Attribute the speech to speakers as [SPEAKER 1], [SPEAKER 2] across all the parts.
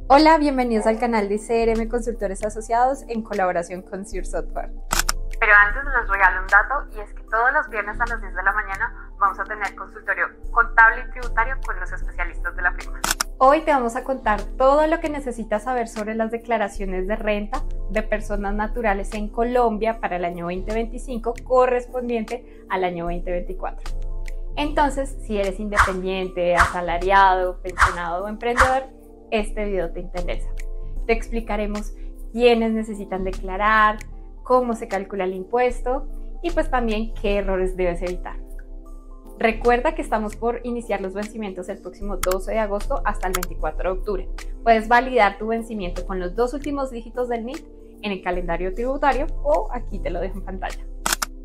[SPEAKER 1] Hola, bienvenidos al canal de CRM Consultores Asociados en colaboración con Sear Software.
[SPEAKER 2] Pero antes les regalo un dato, y es que todos los viernes a las 10 de la mañana vamos a tener consultorio contable y tributario con los especialistas de la firma.
[SPEAKER 1] Hoy te vamos a contar todo lo que necesitas saber sobre las declaraciones de renta de personas naturales en Colombia para el año 2025 correspondiente al año 2024. Entonces, si eres independiente, asalariado, pensionado o emprendedor, este video te interesa. Te explicaremos quiénes necesitan declarar, cómo se calcula el impuesto y pues también qué errores debes evitar. Recuerda que estamos por iniciar los vencimientos el próximo 12 de agosto hasta el 24 de octubre. Puedes validar tu vencimiento con los 2 últimos dígitos del NIT en el calendario tributario o aquí te lo dejo en pantalla.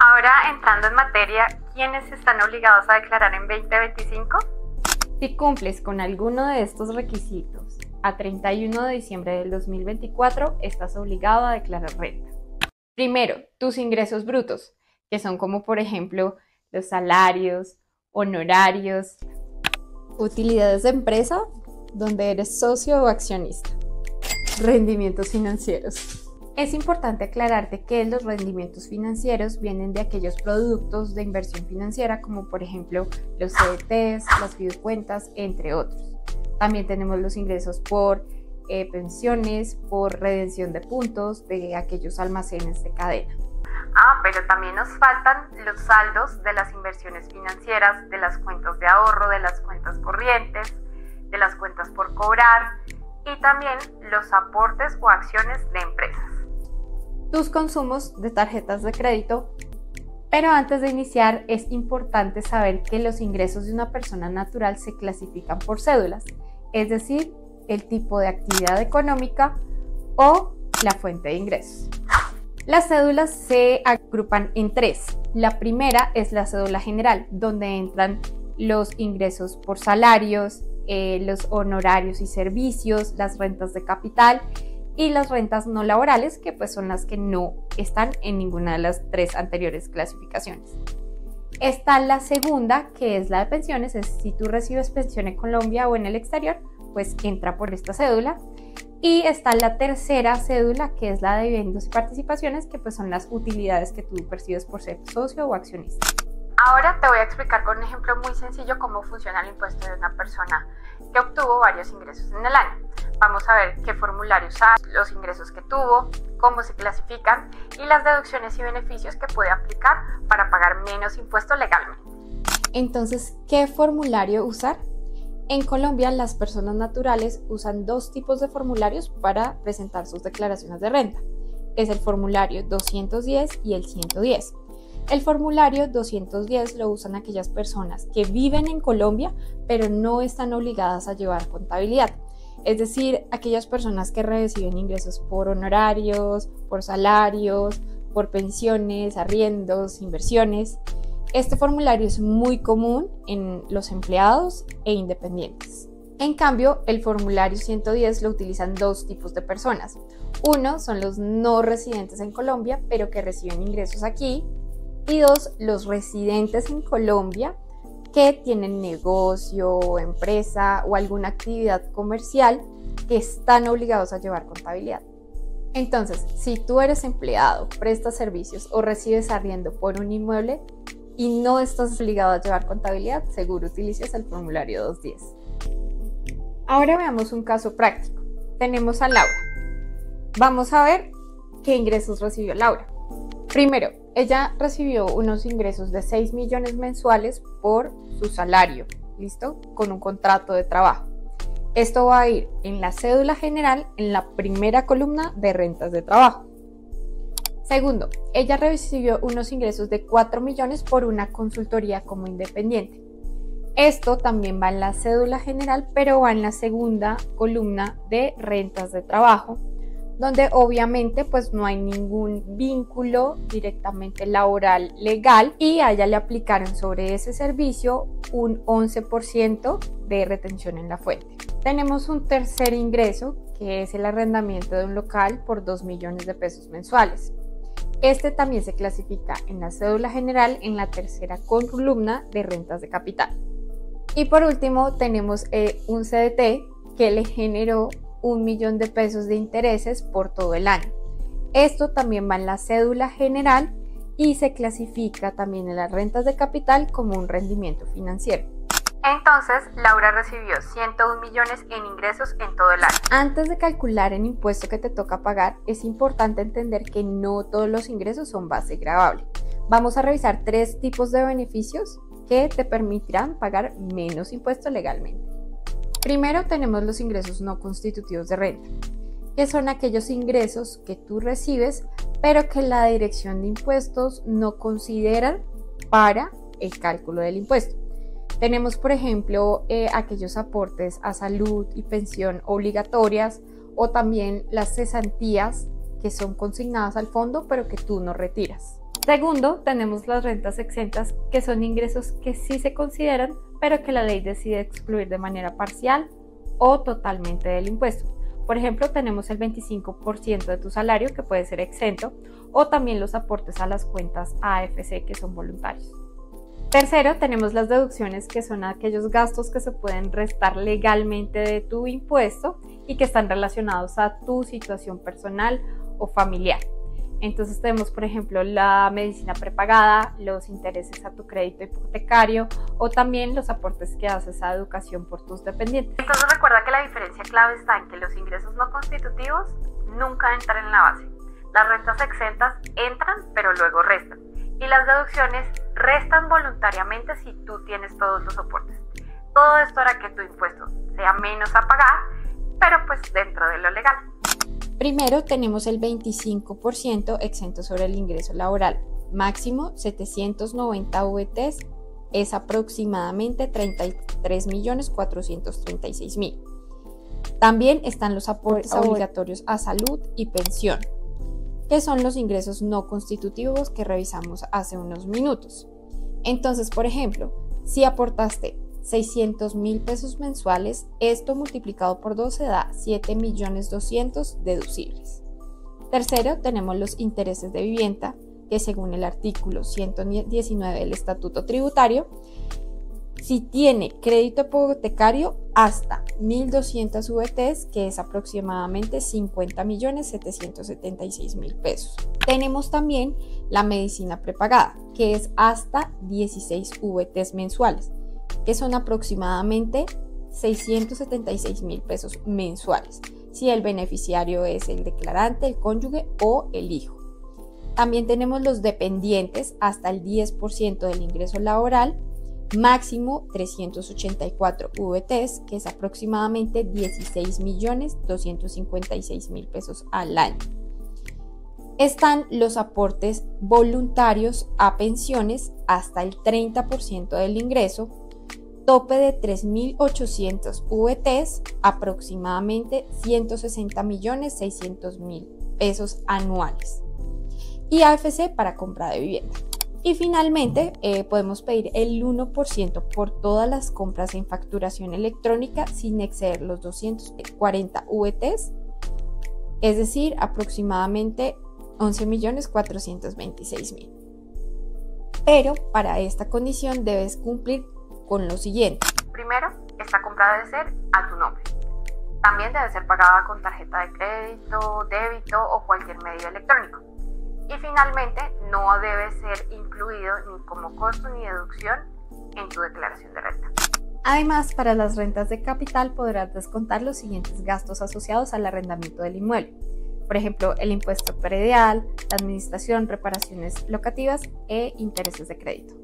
[SPEAKER 2] Ahora, entrando en materia, ¿quiénes están obligados a declarar en 2025?
[SPEAKER 1] Si cumples con alguno de estos requisitos a 31 de diciembre del 2024, estás obligado a declarar renta. Primero, tus ingresos brutos, que son como por ejemplo los salarios, honorarios, utilidades de empresa, donde eres socio o accionista, rendimientos financieros. Es importante aclararte que los rendimientos financieros vienen de aquellos productos de inversión financiera como por ejemplo los CDTs, las fiducuentas, entre otros. También tenemos los ingresos por pensiones, por redención de puntos de aquellos almacenes de cadena.
[SPEAKER 2] Pero también nos faltan los saldos de las inversiones financieras, de las cuentas de ahorro, de las cuentas corrientes, de las cuentas por cobrar y también los aportes o acciones de empresas.
[SPEAKER 1] Tus consumos de tarjetas de crédito, pero antes de iniciar es importante saber que los ingresos de una persona natural se clasifican por cédulas, es decir, el tipo de actividad económica o la fuente de ingresos. Las cédulas se agrupan en 3. La primera es la cédula general, donde entran los ingresos por salarios, los honorarios y servicios, las rentas de capital y las rentas no laborales, que pues son las que no están en ninguna de las 3 anteriores clasificaciones. Está la segunda, que es la de pensiones, es si tú recibes pensión en Colombia o en el exterior, pues entra por esta cédula. Y está la tercera cédula, que es la de dividendos y participaciones, que pues son las utilidades que tú percibes por ser socio o accionista.
[SPEAKER 2] Ahora te voy a explicar con un ejemplo muy sencillo cómo funciona el impuesto de una persona que obtuvo varios ingresos en el año. Vamos a ver qué formulario usa, los ingresos que tuvo, cómo se clasifican y las deducciones y beneficios que puede aplicar para pagar menos impuesto legalmente.
[SPEAKER 1] Entonces, ¿qué formulario usar? En Colombia, las personas naturales usan 2 tipos de formularios para presentar sus declaraciones de renta. Es el formulario 210 y el 110. El formulario 210 lo usan aquellas personas que viven en Colombia, pero no están obligadas a llevar contabilidad. Es decir, aquellas personas que reciben ingresos por honorarios, por salarios, por pensiones, arriendos, inversiones. Este formulario es muy común en los empleados e independientes. En cambio, el formulario 110 lo utilizan 2 tipos de personas. Uno son los no residentes en Colombia, pero que reciben ingresos aquí. Y 2, los residentes en Colombia que tienen negocio, empresa o alguna actividad comercial que están obligados a llevar contabilidad. Entonces, si tú eres empleado, prestas servicios o recibes arriendo por un inmueble y no estás obligado a llevar contabilidad, seguro utilices el formulario 210. Ahora veamos un caso práctico. Tenemos a Laura. Vamos a ver qué ingresos recibió Laura. Primero, ella recibió unos ingresos de 6 millones mensuales por su salario, ¿listo? Con un contrato de trabajo. Esto va a ir en la cédula general en la primera columna de rentas de trabajo. Segundo, ella recibió unos ingresos de 4 millones por una consultoría como independiente. Esto también va en la cédula general, pero va en la segunda columna de rentas de trabajo, donde obviamente pues no hay ningún vínculo directamente laboral legal y a ella le aplicaron sobre ese servicio un 11% de retención en la fuente. Tenemos un tercer ingreso que es el arrendamiento de un local por 2 millones de pesos mensuales. Este también se clasifica en la cédula general en la tercera columna de rentas de capital. Y por último tenemos un CDT que le generó 1 millón de pesos de intereses por todo el año. Esto también va en la cédula general y se clasifica también en las rentas de capital como un rendimiento financiero.
[SPEAKER 2] Entonces, Laura recibió 101 millones en ingresos en todo el año.
[SPEAKER 1] Antes de calcular el impuesto que te toca pagar, es importante entender que no todos los ingresos son base gravable. Vamos a revisar 3 tipos de beneficios que te permitirán pagar menos impuesto legalmente. Primero tenemos los ingresos no constitutivos de renta, que son aquellos ingresos que tú recibes, pero que la Dirección de Impuestos no consideran para el cálculo del impuesto. Tenemos, por ejemplo, aquellos aportes a salud y pensión obligatorias o también las cesantías que son consignadas al fondo, pero que tú no retiras. Segundo, tenemos las rentas exentas, que son ingresos que sí se consideran, pero que la ley decide excluir de manera parcial o totalmente del impuesto. Por ejemplo, tenemos el 25% de tu salario que puede ser exento, o también los aportes a las cuentas AFC que son voluntarios. Tercero, tenemos las deducciones, que son aquellos gastos que se pueden restar legalmente de tu impuesto y que están relacionados a tu situación personal o familiar. Entonces tenemos, por ejemplo, la medicina prepagada, los intereses a tu crédito hipotecario o también los aportes que haces a educación por tus dependientes.
[SPEAKER 2] Entonces recuerda que la diferencia clave está en que los ingresos no constitutivos nunca entran en la base. Las rentas exentas entran, pero luego restan. Y las deducciones restan voluntariamente si tú tienes todos los soportes. Todo esto hará que tu impuesto sea menos a pagar, pero pues dentro de lo legal.
[SPEAKER 1] Primero tenemos el 25% exento sobre el ingreso laboral, máximo 790 VTs, es aproximadamente 33.436.000. También están los aportes obligatorios a salud y pensión, que son los ingresos no constitutivos que revisamos hace unos minutos. Entonces, por ejemplo, si aportaste 600.000 pesos mensuales, esto multiplicado por 12 da 7.200.000 deducibles. Tercero, tenemos los intereses de vivienda, que según el artículo 119 del Estatuto Tributario, si tiene crédito hipotecario hasta 1.200 VTs, que es aproximadamente 50.776.000 pesos. Tenemos también la medicina prepagada, que es hasta 16 VTs mensuales, que son aproximadamente 676.000 pesos mensuales, si el beneficiario es el declarante, el cónyuge o el hijo. También tenemos los dependientes hasta el 10% del ingreso laboral, máximo 384 VTs, que es aproximadamente 16.256.000 pesos al año. Están los aportes voluntarios a pensiones hasta el 30% del ingreso, tope de 3.800 VTs, aproximadamente 160.600.000 pesos anuales. Y AFC para compra de vivienda. Y finalmente podemos pedir el 1% por todas las compras en facturación electrónica sin exceder los 240 VTs, es decir, aproximadamente 11.426.000. Pero para esta condición debes cumplir con lo siguiente.
[SPEAKER 2] Primero, esta compra debe ser a tu nombre. También debe ser pagada con tarjeta de crédito, débito o cualquier medio electrónico. Y finalmente, no debe ser incluido ni como costo ni deducción en tu declaración de renta.
[SPEAKER 1] Además, para las rentas de capital podrás descontar los siguientes gastos asociados al arrendamiento del inmueble. Por ejemplo, el impuesto predial, la administración, reparaciones locativas e intereses de crédito.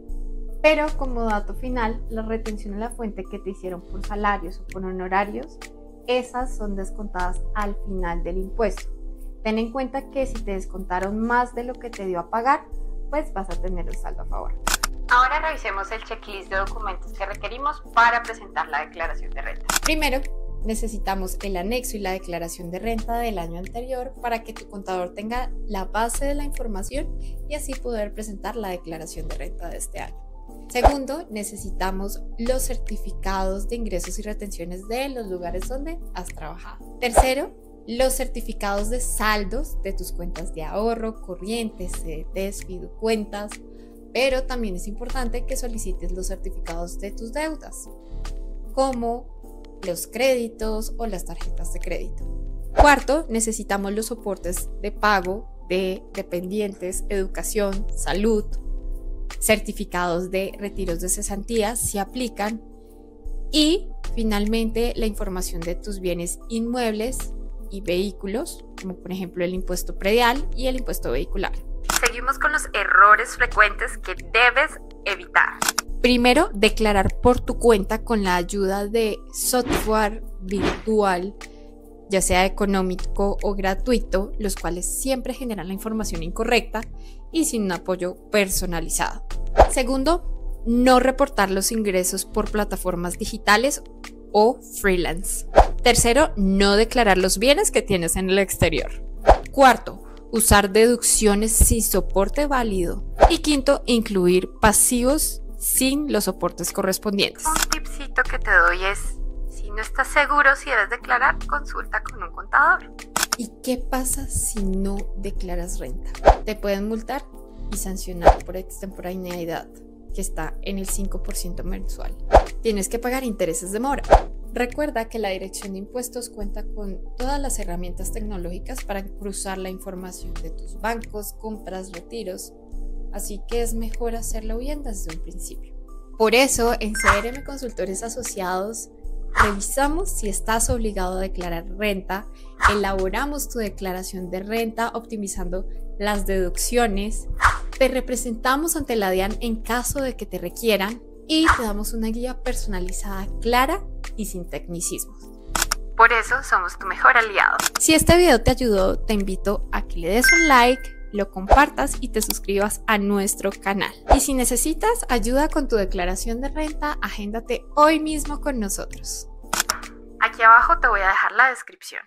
[SPEAKER 1] Pero como dato final, la retención en la fuente que te hicieron por salarios o por honorarios, esas son descontadas al final del impuesto. Ten en cuenta que si te descontaron más de lo que te dio a pagar, pues vas a tener el saldo a favor.
[SPEAKER 2] Ahora revisemos el checklist de documentos que requerimos para presentar la declaración de renta.
[SPEAKER 1] Primero, necesitamos el anexo y la declaración de renta del año anterior para que tu contador tenga la base de la información y así poder presentar la declaración de renta de este año. Segundo, necesitamos los certificados de ingresos y retenciones de los lugares donde has trabajado. Tercero, los certificados de saldos de tus cuentas de ahorro, corrientes, CDTs, fiducuentas, pero también es importante que solicites los certificados de tus deudas, como los créditos o las tarjetas de crédito. Cuarto, necesitamos los soportes de pago de dependientes, educación, salud, certificados de retiros de cesantías si aplican y finalmente la información de tus bienes inmuebles y vehículos, como por ejemplo el impuesto predial y el impuesto vehicular.
[SPEAKER 2] Seguimos con los errores frecuentes que debes evitar.
[SPEAKER 1] Primero, declarar por tu cuenta con la ayuda de software virtual, ya sea económico o gratuito, los cuales siempre generan la información incorrecta y sin un apoyo personalizado. Segundo, no reportar los ingresos por plataformas digitales o freelance. Tercero, no declarar los bienes que tienes en el exterior. Cuarto, usar deducciones sin soporte válido. Y quinto, incluir pasivos sin los soportes correspondientes.
[SPEAKER 2] Un tipcito que te doy es, si no estás seguro si debes declarar, consulta con un contador.
[SPEAKER 1] ¿Y qué pasa si no declaras renta? Te pueden multar y sancionar por extemporaneidad, que está en el 5% mensual. Tienes que pagar intereses de mora. Recuerda que la Dirección de Impuestos cuenta con todas las herramientas tecnológicas para cruzar la información de tus bancos, compras, retiros, así que es mejor hacerlo bien desde un principio. Por eso, en CRM Consultores Asociados, revisamos si estás obligado a declarar renta, elaboramos tu declaración de renta optimizando las deducciones, te representamos ante la DIAN en caso de que te requieran y te damos una guía personalizada, clara y sin tecnicismos.
[SPEAKER 2] Por eso somos tu mejor aliado.
[SPEAKER 1] Si este video te ayudó, te invito a que le des un like, lo compartas y te suscribas a nuestro canal. Y si necesitas ayuda con tu declaración de renta, agéndate hoy mismo con nosotros.
[SPEAKER 2] Aquí abajo te voy a dejar la descripción.